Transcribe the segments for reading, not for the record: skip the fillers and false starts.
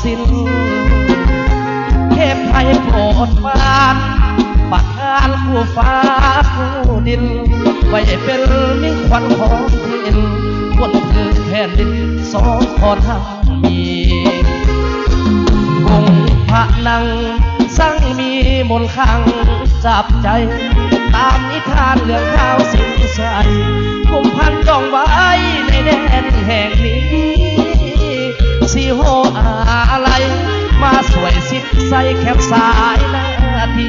สิ้นเทพไทยโปรดปรานประทานคู่ฟ้าคู่ดินไว้เป็นมิ่งขวัญของดินบนพื้นแผ่นดินสองขอทางมีองค์พระนังสั่งมีมนต์ขังจับใจตามนิทานเรื่องข้าวสิงใสกุมพันจ้องไว้ในแดนแห่งนี้สีโหอะไรมาสวยสิบใสแคบสายนาที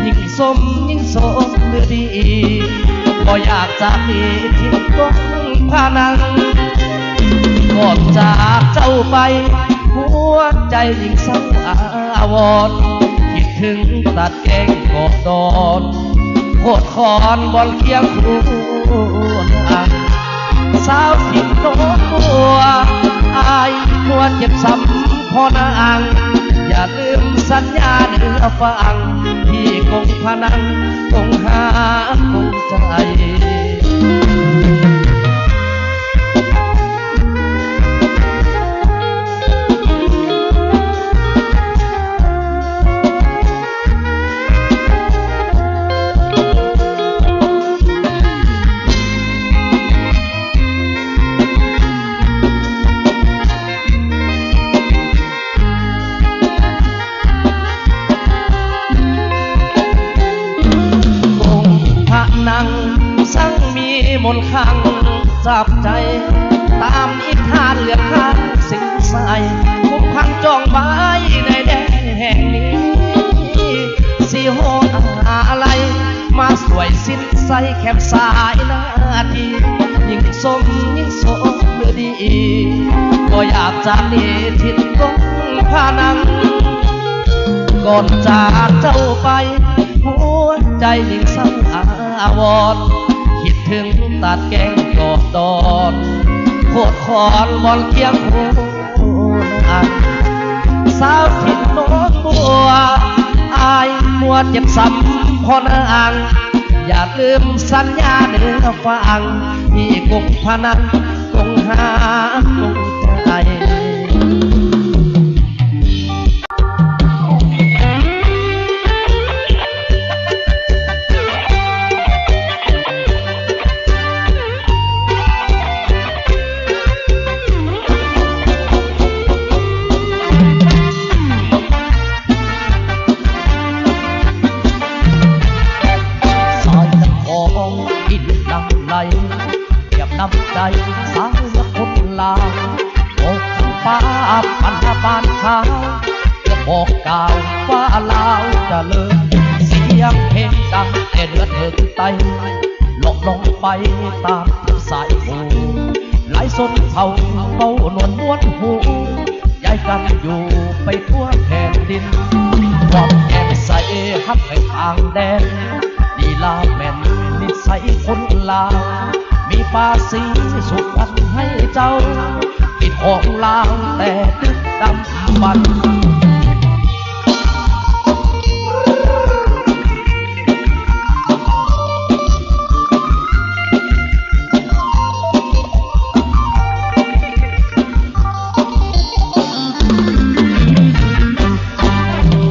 ยิ่งสมยิ่งสมเมื่อดีก็อยากจะมีที่ก้องพานังก่อนจากเจ้าไปหัวใจยิ่งเศร้าอาวรคิดถึงตัดแกงกอดดอนโคตรคอนบอลเคียงคู่นางสาวผิดโน้ตัวอายมัวเจ็บซ้ำพอนางอย่าลืมสัญญาเนื้อฟังที่คงพนังคงหาคงใจสั่งมีมนต์ขังจับใจตามนิทานเรื่องข้างสิงใสกุมพันจ้องไว้ในแดนแห่งนี้สีโหอะไรมาสวยสิ้นใสแคบสายนาทียิ่งสมยิ่งสมเมื่อดีก็อยากจะหนีทิศก้องพานังก่อนจากเจ้าไปหัวใจยิ่งเศร้าอาวรคิดถึงตัดแกงกอดดอนโคตรคอนบอลเคียงคู่นางสาวผิดโน้ตบัวอายมัวเจ็บซ้ำพอนางอย่าลืมสัญญาเนื้อฟังที่คงพนันคงหาคงใจน้ำใจสาวและคนลาวอกฟ้าพันธบานขาวจะบอกกล่าวว่าลาวจะเลิกเสียงเพลงดังแต่เดือดเถิดไตหลบลงไปตามสายหูไหลสนเท่าเบานวลม้วนหูย้ายกันอยู่ไปทั่วแผ่นดินความแก่ใสฮักไปทางแดนดีลาแม่นนิสัยคนลาวมีภาษีสุขวัญให้เจ้ากินของลาวแต่ดึกดำบรรพ์เ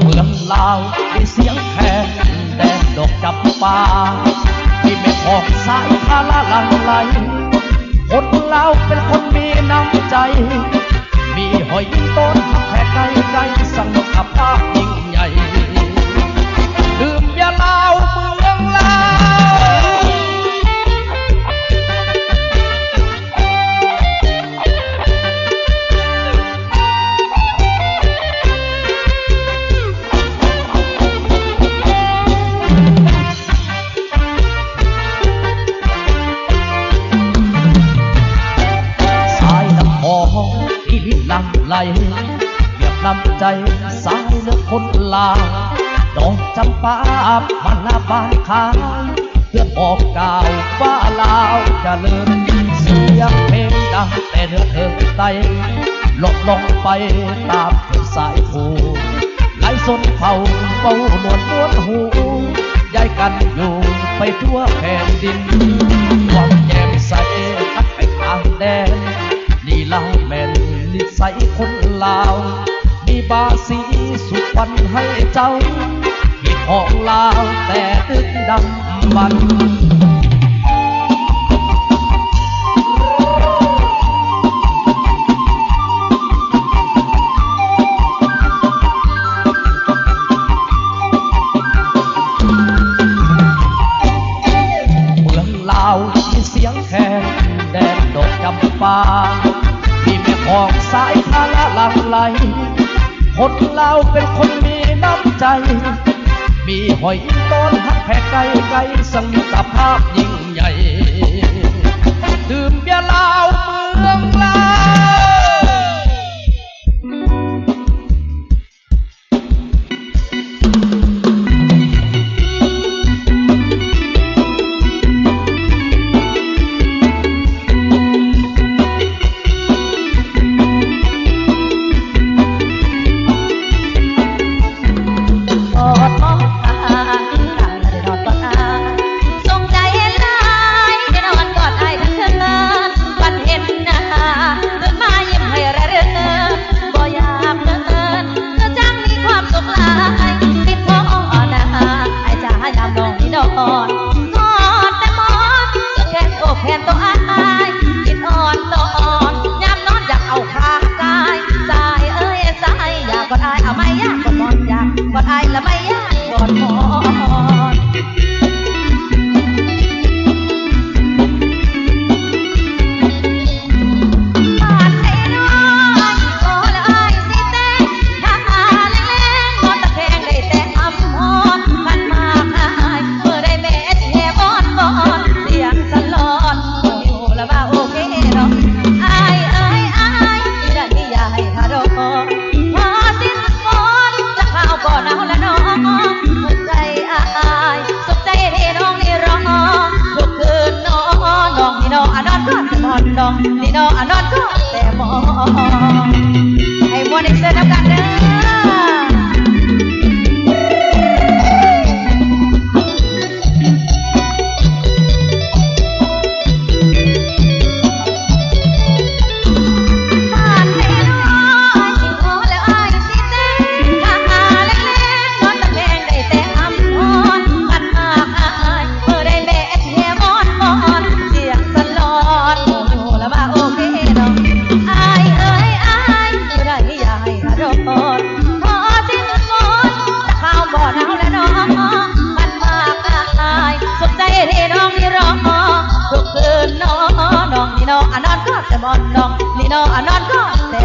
มืองลาวมีเสียงแคนแดงดอกจำปาที่ไม่ออกสายพาละลังไหลคนลาวเป็นคนมีน้ำใจมีหอยต้นแผ่ไกลไกลสังขภาพยิ่งใหญ่ดื่มยาลาวเมืองลาวหลั่งไหลเรียบน้ำใจสายเลือดคนลาวดอกจำปามันหน้าบานขายเพื่อบอกกล่าวว่าลาวจะเลิศเสียงเพลงดังแต่เนื้อเธอไตหลบลงไปตามสายผูไหลสนเผาเบานวลม้วนหูย้ายกันอยู่ไปทั่วแผ่นดินความแจ่มใสทักไปทางแดนลีลาแม่นนิสัยคนลาว บาสีสุขวันให้เจ้าที่ของลาวแต่ดึกดำบรรพ์มีเสียงแคนแดนดอกจำปาที่แม่ของสายทาละลังไหลคนเราเป็นคนมีน้ำใจมีหอยต้นหักแผ่ไกลไกลสังมิตรภาพยิ่งใหญ่ดื่มเบียร์ลาวเมืองลาวนี่น้องอนอนก็แต่มองให้มวนอีกเส้นน้ำกันเด้อนี่น้องอนอนก็แต่มอนน้องนี่น้องอนอนก็แต่